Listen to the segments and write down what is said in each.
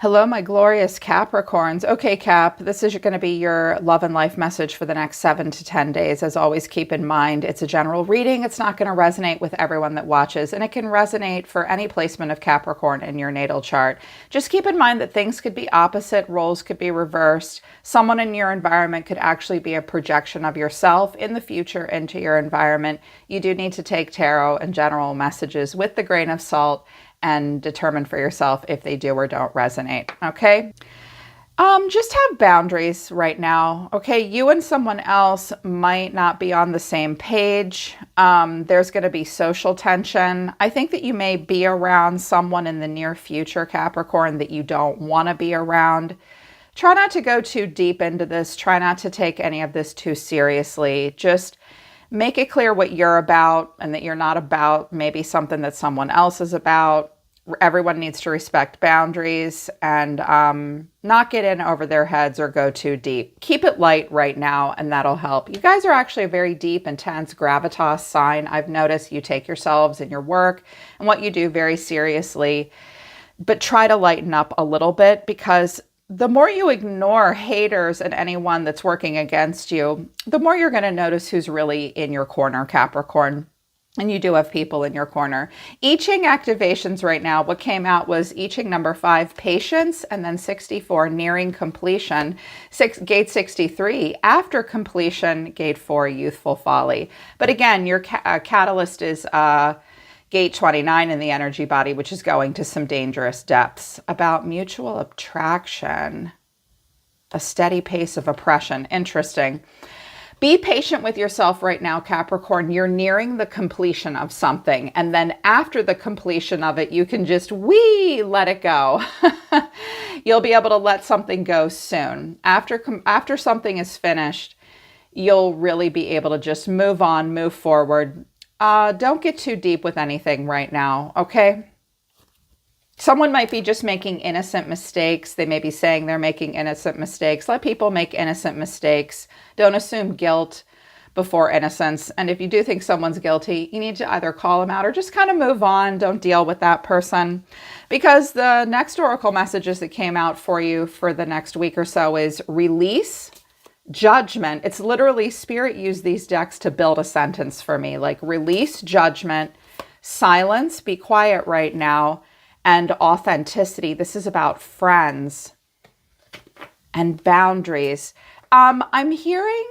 Hello, my glorious Capricorns. Okay, Cap, this is going to be your love and life message for the next 7 to 10 days. As always, keep in mind, it's a general reading. It's not going to resonate with everyone that watches, and it can resonate for any placement of Capricorn in your natal chart. Just keep in mind that things could be opposite, roles could be reversed. Someone in your environment could actually be a projection of yourself in the future into your environment. You do need to take tarot and general messages with the grain of salt and determine for yourself if they do or don't resonate, okay? Just have boundaries right now, okay? You and someone else might not be on the same page. There's going to be social tension. I think that you may be around someone in the near future, Capricorn, that you don't want to be around. Try not to go too deep into this. Try not to take any of this too seriously. Just make it clear what you're about and that you're not about maybe something that someone else is about. Everyone needs to respect boundaries and not get in over their heads or go too deep. Keep it light right now, and that'll help. You guys are actually a very deep, intense gravitas sign. I've noticed you take yourselves and your work and what you do very seriously, but try to lighten up a little bit, because the more you ignore haters and anyone that's working against you, the more you're going to notice who's really in your corner, Capricorn. And you do have people in your corner. I Ching activations right now, what came out was I Ching number 5, patience, and then 64, nearing completion. Gate 63, after completion, gate 4, youthful folly. But again, your catalyst is gate 29 in the energy body, which is going to some dangerous depths, about mutual attraction, a steady pace of oppression. Interesting. Be patient with yourself right now, Capricorn. You're nearing the completion of something. And then after the completion of it, you can just let it go. You'll be able to let something go soon. After something is finished, you'll really be able to just move on, move forward. Don't get too deep with anything right now, okay? Someone might be just making innocent mistakes. They may be saying they're making innocent mistakes. Let people make innocent mistakes. Don't assume guilt before innocence. And if you do think someone's guilty, you need to either call them out or just kind of move on. Don't deal with that person. Because the next oracle messages that came out for you for the next week or so is release, judgment. It's literally, Spirit used these decks to build a sentence for me, like release, judgment, silence, be quiet right now, and authenticity. This is about friends and boundaries. I'm hearing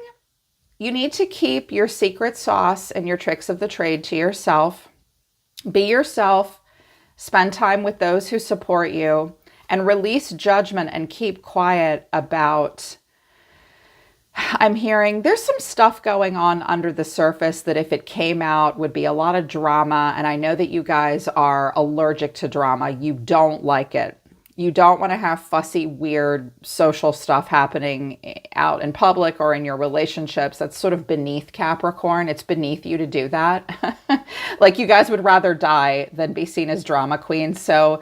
you need to keep your secret sauce and your tricks of the trade to yourself. Be yourself, spend time with those who support you, and release judgment and keep quiet about, I'm hearing there's some stuff going on under the surface that if it came out would be a lot of drama. And I know that you guys are allergic to drama. You don't like it. You don't want to have fussy, weird social stuff happening out in public or in your relationships. That's sort of beneath Capricorn. It's beneath you to do that. Like you guys would rather die than be seen as drama queens. So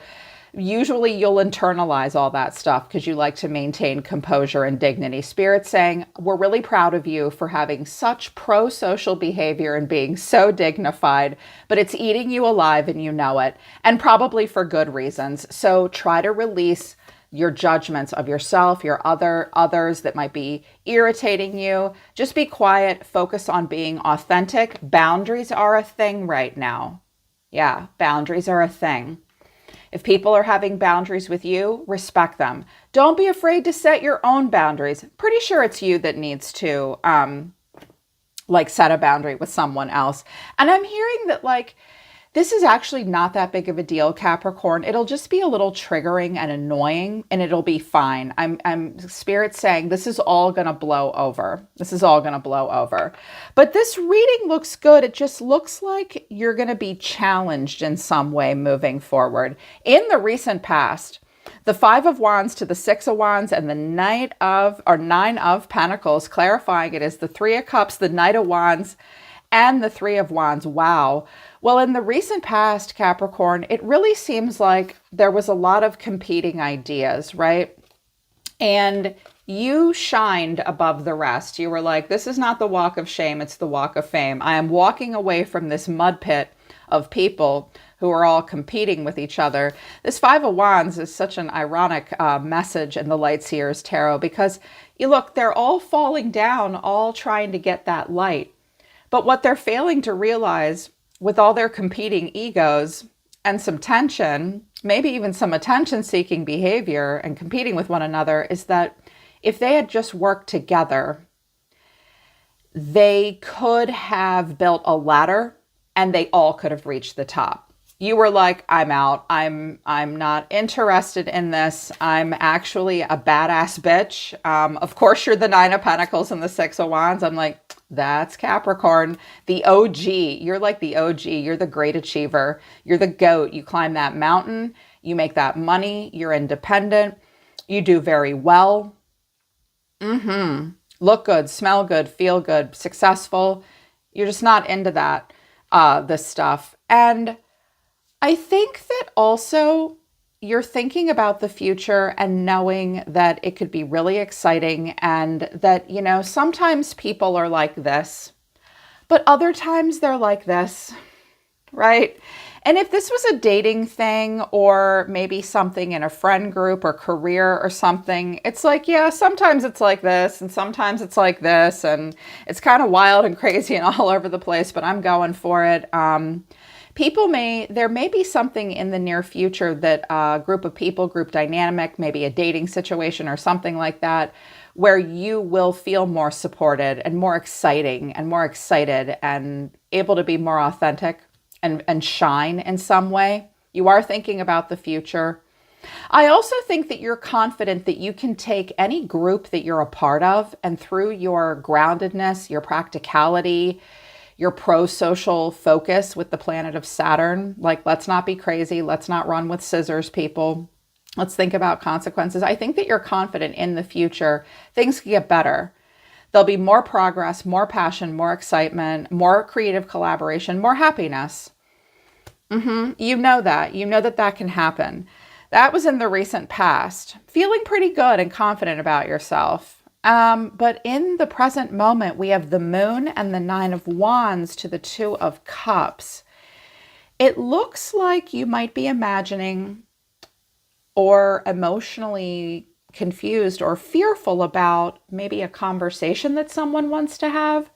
usually you'll internalize all that stuff because you like to maintain composure and dignity. Spirit's saying, we're really proud of you for having such pro-social behavior and being so dignified, but it's eating you alive and you know it, and probably for good reasons. So try to release your judgments of yourself, your others that might be irritating you. Just be quiet, focus on being authentic. Boundaries are a thing right now. Yeah, boundaries are a thing. If people are having boundaries with you, respect them. Don't be afraid to set your own boundaries. Pretty sure it's you that needs to set a boundary with someone else. And I'm hearing that this is actually not that big of a deal, Capricorn. It'll just be a little triggering and annoying, and it'll be fine. I'm Spirit saying this is all going to blow over. This is all going to blow over. But this reading looks good. It just looks like you're going to be challenged in some way moving forward. In the recent past, the 5 of Wands to the 6 of Wands and the Nine of Pentacles, clarifying it is the 3 of Cups, the Knight of Wands, and the 3 of Wands. Wow. Well, in the recent past, Capricorn, it really seems like there was a lot of competing ideas, right? And you shined above the rest. You were like, this is not the walk of shame, it's the walk of fame. I am walking away from this mud pit of people who are all competing with each other. This Five of Wands is such an ironic message in the Light Seers Tarot, because you look, they're all falling down, all trying to get that light. But what they're failing to realize, with all their competing egos and some tension, maybe even some attention-seeking behavior and competing with one another, is that if they had just worked together, they could have built a ladder and they all could have reached the top. You were like, I'm out. I'm not interested in this. I'm actually a badass bitch. Of course, you're the Nine of Pentacles and the Six of Wands. I'm like, that's Capricorn, the OG. You're like the OG. You're the great achiever. You're the GOAT. You climb that mountain. You make that money. You're independent. You do very well. Look good, smell good, feel good, successful. You're just not into that, this stuff. And I think that also you're thinking about the future and knowing that it could be really exciting, and that, you know, sometimes people are like this, but other times they're like this, right? And if this was a dating thing, or maybe something in a friend group or career or something, it's like, yeah, sometimes it's like this and sometimes it's like this, and it's kind of wild and crazy and all over the place, but I'm going for it. There may be something in the near future that a group of people, group dynamic, maybe a dating situation or something like that, where you will feel more supported and more exciting and more excited and able to be more authentic and shine in some way. You are thinking about the future. I also think that you're confident that you can take any group that you're a part of, and through your groundedness, your practicality, your pro-social focus with the planet of Saturn, like, let's not be crazy. Let's not run with scissors, people. Let's think about consequences. I think that you're confident in the future. Things can get better. There'll be more progress, more passion, more excitement, more creative collaboration, more happiness. You know that. You know that that can happen. That was in the recent past. Feeling pretty good and confident about yourself. But in the present moment, we have the Moon and the Nine of Wands to the Two of Cups. It looks like you might be imagining or emotionally confused or fearful about maybe a conversation that someone wants to have.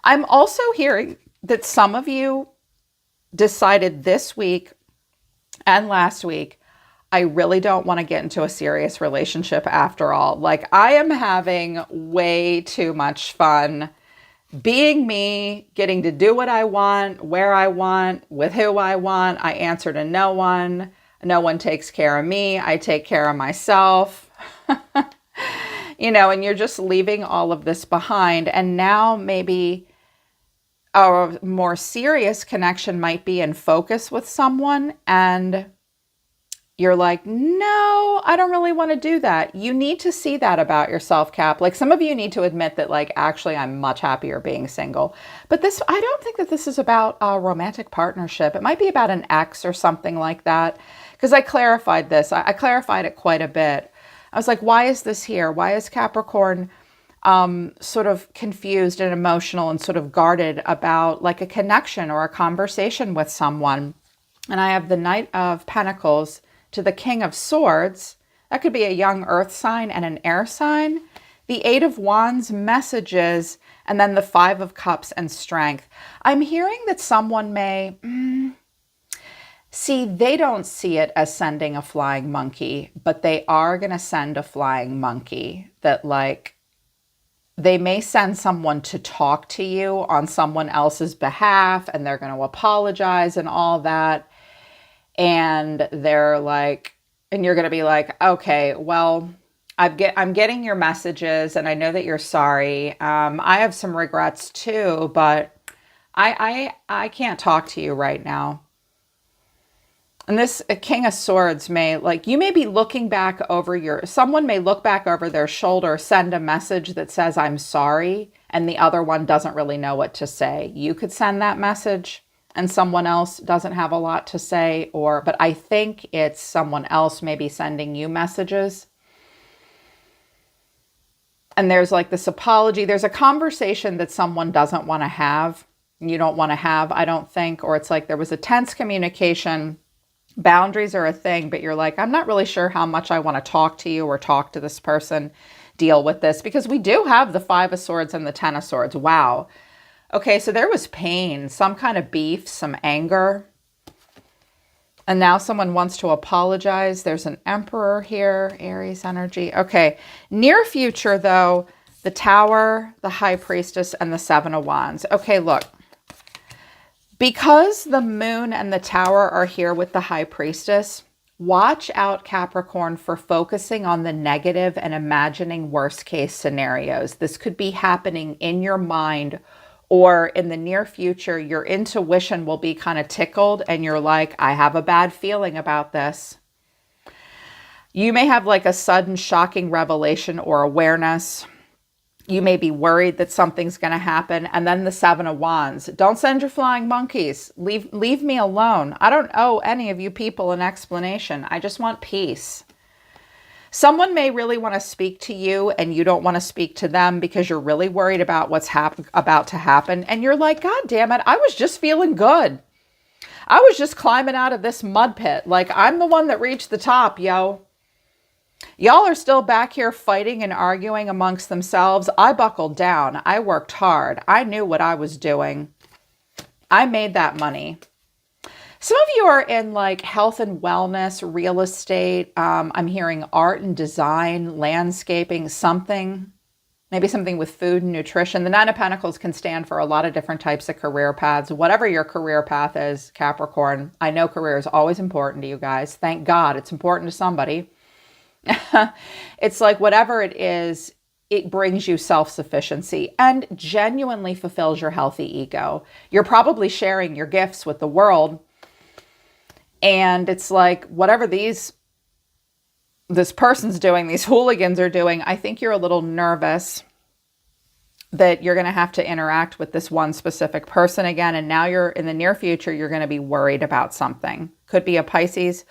I'm also hearing that some of you decided this week and last week, I really don't want to get into a serious relationship after all. Like, I am having way too much fun being me, getting to do what I want, where I want, with who I want. I answer to no one. No one takes care of me. I take care of myself. You know, and you're just leaving all of this behind. And now maybe a more serious connection might be in focus with someone, and you're like, no, I don't really want to do that. You need to see that about yourself, Cap. Like, some of you need to admit that, like, actually, I'm much happier being single. But this, I don't think that this is about a romantic partnership. It might be about an ex or something like that. Because I clarified this. I clarified it quite a bit. I was like, why is this here? Why is Capricorn sort of confused and emotional and sort of guarded about, like, a connection or a conversation with someone? And I have the Knight of Pentacles to the King of Swords. That could be a young earth sign and an air sign. The Eight of Wands, messages, and then the Five of Cups and strength. I'm hearing that someone may, see, they don't see it as sending a flying monkey, but they are going to send a flying monkey that, like, they may send someone to talk to you on someone else's behalf, and they're going to apologize and all that. And they're like, and you're going to be like, okay, well, I'm getting your messages, and I know that you're sorry. I have some regrets too, but I can't talk to you right now. And this King of Swords may, like, you may be looking back over someone may look back over their shoulder, send a message that says, I'm sorry, and the other one doesn't really know what to say. You could send that message, and someone else doesn't have a lot to say, but I think it's someone else maybe sending you messages. And there's, like, this apology. There's a conversation that someone doesn't want to have. you don't want to have, I don't think, or it's like there was a tense communication. Boundaries are a thing, but you're like, I'm not really sure how much I want to talk to you or talk to this person, deal with this, because we do have the Five of Swords and the Ten of Swords. Wow. Okay, so there was pain, some kind of beef, some anger. And now someone wants to apologize. There's an Emperor here, Aries energy. Okay, near future though, the Tower, the High Priestess, and the Seven of Wands. Okay, look. Because the Moon and the Tower are here with the High Priestess, watch out, Capricorn, for focusing on the negative and imagining worst case scenarios. This could be happening in your mind, or in the near future, your intuition will be kind of tickled and you're like, I have a bad feeling about this. You may have like a sudden shocking revelation or awareness. You may be worried that something's going to happen. And then the Seven of Wands. Don't send your flying monkeys. Leave me alone. I don't owe any of you people an explanation. I just want peace. Someone may really want to speak to you and you don't want to speak to them because you're really worried about what's about to happen. And you're like, God damn it, I was just feeling good. I was just climbing out of this mud pit. Like, I'm the one that reached the top, yo. Y'all are still back here fighting and arguing amongst themselves. I buckled down. I worked hard. I knew what I was doing. I made that money. Some of you are in like health and wellness, real estate. I'm hearing art and design, landscaping, something. Maybe something with food and nutrition. The Nine of Pentacles can stand for a lot of different types of career paths. Whatever your career path is, Capricorn, I know career is always important to you guys. Thank God it's important to somebody. It's like whatever it is, it brings you self-sufficiency and genuinely fulfills your healthy ego. You're probably sharing your gifts with the world. And it's like whatever this person's doing, these hooligans are doing, I think you're a little nervous that you're going to have to interact with this one specific person again. And now you're in the near future, you're going to be worried about something. Could be a Pisces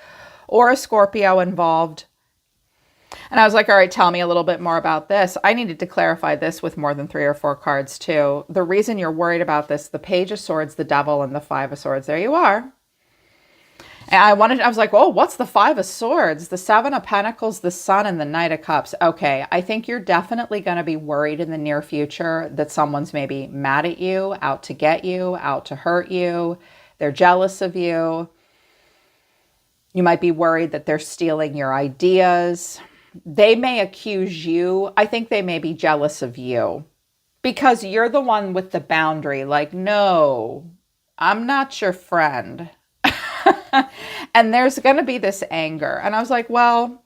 or a Scorpio involved. And I was like, all right, tell me a little bit more about this. I needed to clarify this with more than 3 or 4 cards too. The reason you're worried about this, the Page of Swords, the Devil, and the Five of Swords. There you are. And I was like, oh, what's the Five of Swords? The Seven of Pentacles, the Sun, and the Knight of Cups. Okay, I think you're definitely going to be worried in the near future that someone's maybe mad at you, out to get you, out to hurt you. They're jealous of you. You might be worried that they're stealing your ideas. They may accuse you. I think they may be jealous of you because you're the one with the boundary. Like, no, I'm not your friend. And there's going to be this anger. And I was like, well,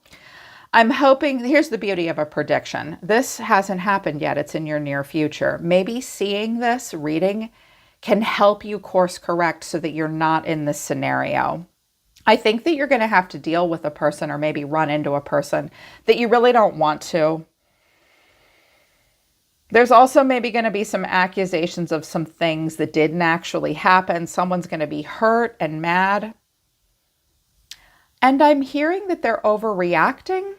I'm hoping, here's the beauty of a prediction. This hasn't happened yet. It's in your near future. Maybe seeing this, reading, can help you course correct so that you're not in this scenario. I think that you're going to have to deal with a person or maybe run into a person that you really don't want to. There's also maybe going to be some accusations of some things that didn't actually happen. Someone's going to be hurt and mad. And I'm hearing that they're overreacting.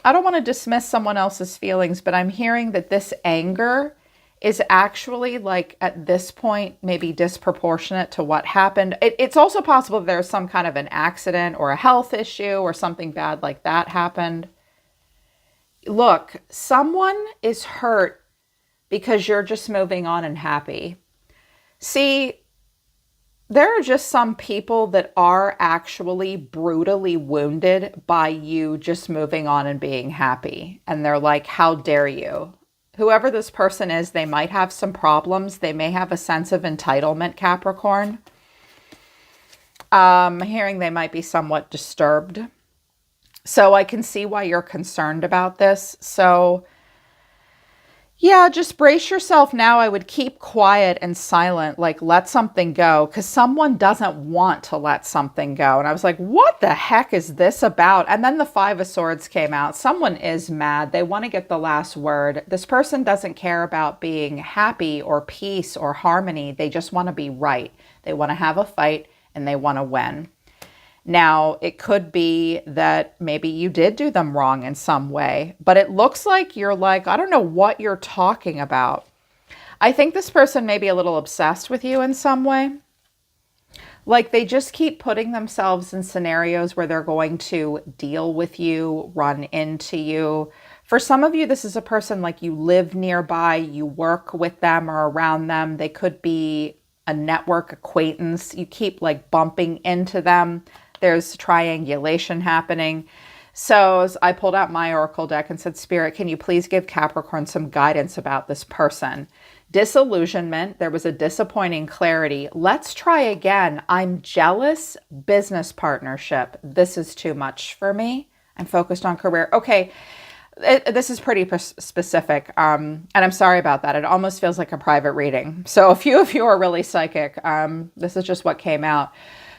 I don't want to dismiss someone else's feelings, but I'm hearing that this anger is actually like at this point, maybe disproportionate to what happened. It's also possible that there's some kind of an accident or a health issue or something bad like that happened. Look, someone is hurt because you're just moving on and happy. See, there are just some people that are actually brutally wounded by you just moving on and being happy. And they're like, how dare you? Whoever this person is, they might have some problems. They may have a sense of entitlement, Capricorn. Hearing they might be somewhat disturbed. So I can see why you're concerned about this. So yeah, just brace yourself now. I would keep quiet and silent, like let something go, because someone doesn't want to let something go. And I was like, what the heck is this about? And then the Five of Swords came out. Someone is mad. They want to get the last word. This person doesn't care about being happy or peace or harmony. They just want to be right. They want to have a fight and they want to win. Now, it could be that maybe you did do them wrong in some way, but it looks like you're like, I don't know what you're talking about. I think this person may be a little obsessed with you in some way. Like they just keep putting themselves in scenarios where they're going to deal with you, run into you. For some of you, this is a person like you live nearby, you work with them or around them. They could be a network acquaintance. You keep like bumping into them. There's triangulation happening. So I pulled out my oracle deck and said, Spirit, can you please give Capricorn some guidance about this person? Disillusionment. There was a disappointing clarity. Let's try again. I'm jealous. Business partnership. This is too much for me. I'm focused on career. Okay. This is pretty specific. And I'm sorry about that. It almost feels like a private reading. So a few of you are really psychic. This is just what came out.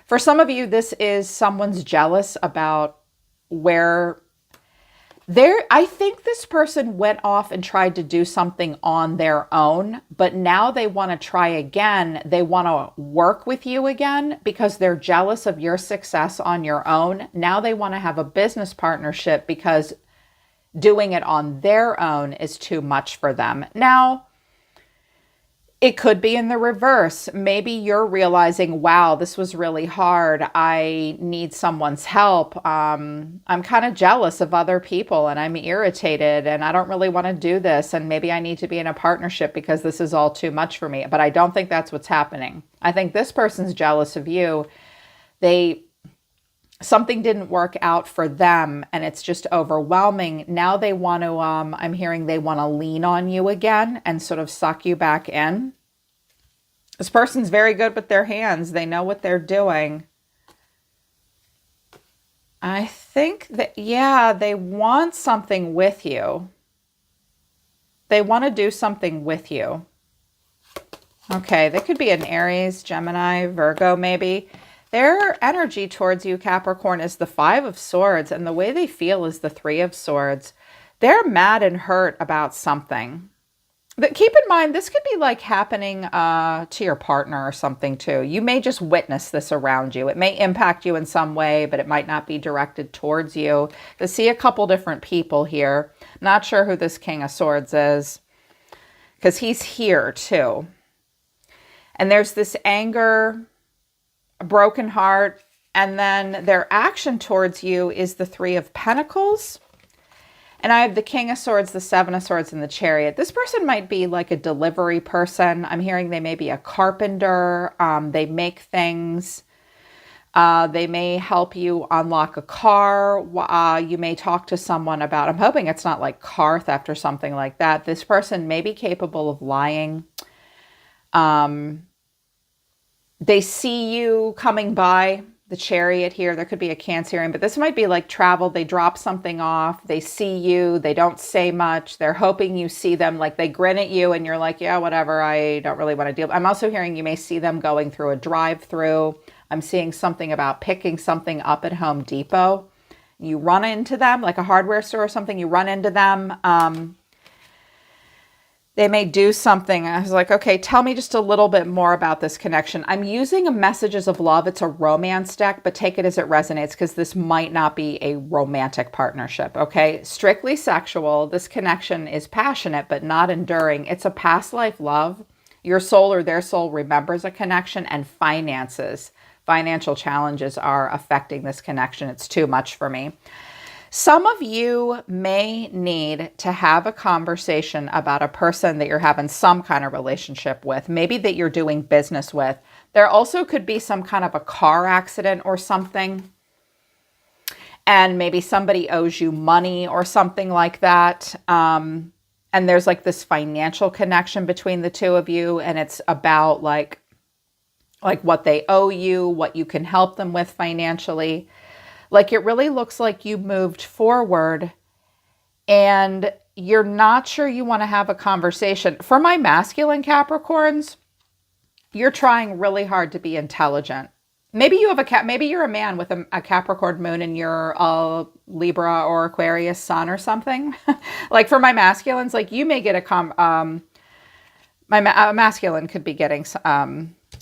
For some of you, this is someone's jealous about where I think this person went off and tried to do something on their own, but now they want to try again. They want to work with you again because they're jealous of your success on your own. Now they want to have a business partnership because doing it on their own is too much for them. Now, it could be in the reverse. Maybe you're realizing, wow, this was really hard. I need someone's help. I'm kind of jealous of other people and I'm irritated and I don't really want to do this. And maybe I need to be in a partnership because this is all too much for me. But I don't think that's what's happening. I think this person's jealous of you. Something didn't work out for them and it's just overwhelming. Now they want to, I'm hearing they want to lean on you again and sort of suck you back in. This person's very good with their hands. They know what they're doing. I think that, yeah, they want something with you. They want to do something with you. Okay, they could be an Aries, Gemini, Virgo maybe. Their energy towards you, Capricorn, is the Five of Swords, and the way they feel is the Three of Swords. They're mad and hurt about something. But keep in mind, this could be like happening to your partner or something too. You may just witness this around you. It may impact you in some way, but it might not be directed towards you. I see a couple different people here. Not sure who this King of Swords is because he's here too. And there's this anger, a broken heart, and then their action towards you is the Three of Pentacles. And I have the King of Swords, the Seven of Swords, and the Chariot. This person might be like a delivery person. I'm hearing they may be a carpenter. They make things. They may help you unlock a car. You may talk to someone about, I'm hoping it's not like car theft or something like that. This person may be capable of lying. They see you coming by, the Chariot here. There could be a Cancerian, but this might be like travel. They drop something off. They see you. They don't say much. They're hoping you see them. Like they grin at you and you're like, yeah, whatever. I don't really want to deal. I'm also hearing you may see them going through a drive-through. I'm seeing something about picking something up at Home Depot. You run into them, like a hardware store or something. You run into them. They may do something. I was like, okay, tell me just a little bit more about this connection. I'm using a messages of love. It's a romance deck, but take it as it resonates because this might not be a romantic partnership, okay? Strictly sexual. This connection is passionate, but not enduring. It's a past life love. Your soul or their soul remembers a connection, and finances. Financial challenges are affecting this connection. It's too much for me. Some of you may need to have a conversation about a person that you're having some kind of relationship with, maybe that you're doing business with. There also could be some kind of a car accident or something, and maybe somebody owes you money or something like that. And there's like this financial connection between the two of you, and it's about like what they owe you, what you can help them with financially. Like it really looks like you moved forward and you're not sure you want to have a conversation. For my masculine Capricorns, you're trying really hard to be intelligent. Maybe you have maybe you're a man with a Capricorn moon and you're a Libra or Aquarius sun or something. Like for my masculines, like you may get a masculine could be getting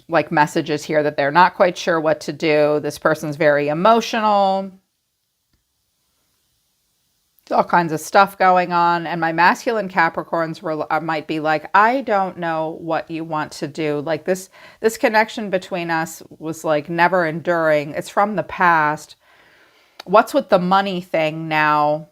like messages here that they're not quite sure what to do. This person's very emotional. all kinds of stuff going on. And my masculine Capricorns might be like, I don't know what you want to do. Like this connection between us was like never enduring. It's from the past. What's with the money thing now?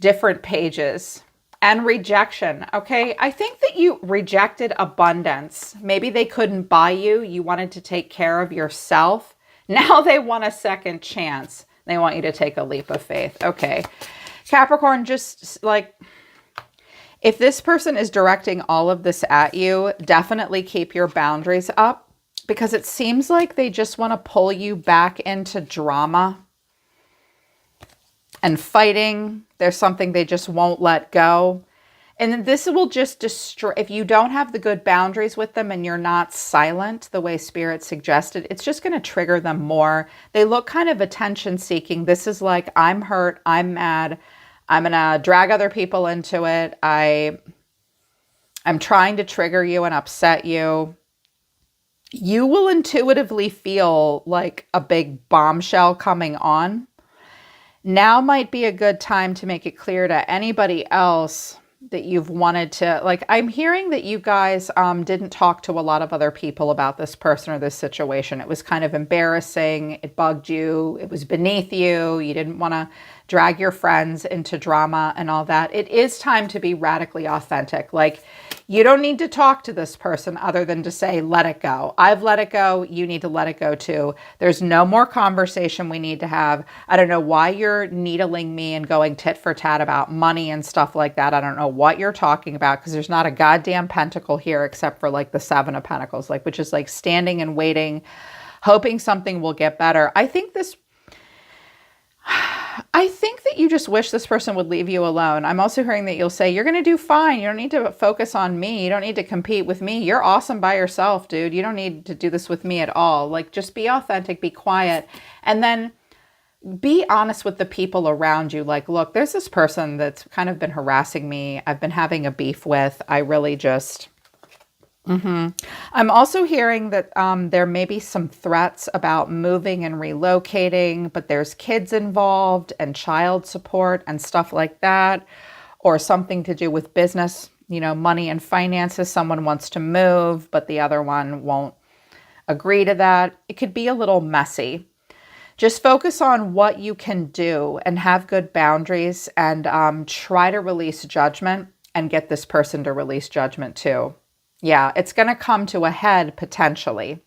Different pages. And rejection. Okay. I think that you rejected abundance. Maybe they couldn't buy you. You wanted to take care of yourself. Now they want a second chance. They want you to take a leap of faith. Okay. Capricorn, just like, if this person is directing all of this at you, definitely keep your boundaries up, because it seems like they just want to pull you back into drama and fighting. There's something they just won't let go. And this will just destroy, if you don't have the good boundaries with them and you're not silent the way Spirit suggested, it's just going to trigger them more. They look kind of attention seeking. This is like, I'm hurt, I'm mad, I'm going to drag other people into it. I'm trying to trigger you and upset you. You will intuitively feel like a big bombshell coming on. Now might be a good time to make it clear to anybody else that you've wanted to, like, I'm hearing that you guys didn't talk to a lot of other people about this person or this situation. It was kind of embarrassing. It bugged you. It was beneath you. You didn't want to drag your friends into drama and all that. It is time to be radically authentic. Like, you don't need to talk to this person other than to say, let it go. I've let it go. You need to let it go too. There's no more conversation we need to have. I don't know why you're needling me and going tit for tat about money and stuff like that. I don't know what you're talking about, because there's not a goddamn pentacle here except for like the Seven of Pentacles, like, which is like standing and waiting, hoping something will get better. I think that you just wish this person would leave you alone. I'm also hearing that you'll say, you're going to do fine. You don't need to focus on me. You don't need to compete with me. You're awesome by yourself, dude. You don't need to do this with me at all. Like, just be authentic, be quiet, and then be honest with the people around you. Like, look, there's this person that's kind of been harassing me. I've been having a beef with. I really just... I'm also hearing that there may be some threats about moving and relocating, but there's kids involved and child support and stuff like that, or something to do with business, you know, money and finances. Someone wants to move, but the other one won't agree to that. It could be a little messy. Just focus on what you can do and have good boundaries, and try to release judgment and get this person to release judgment too. Yeah, it's going to come to a head potentially.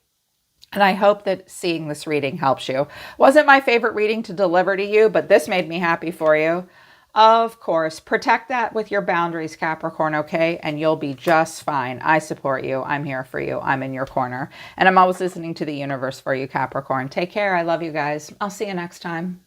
And I hope that seeing this reading helps you. Wasn't my favorite reading to deliver to you, but this made me happy for you. Of course, protect that with your boundaries, Capricorn, okay? And you'll be just fine. I support you. I'm here for you. I'm in your corner. And I'm always listening to the universe for you, Capricorn. Take care. I love you guys. I'll see you next time.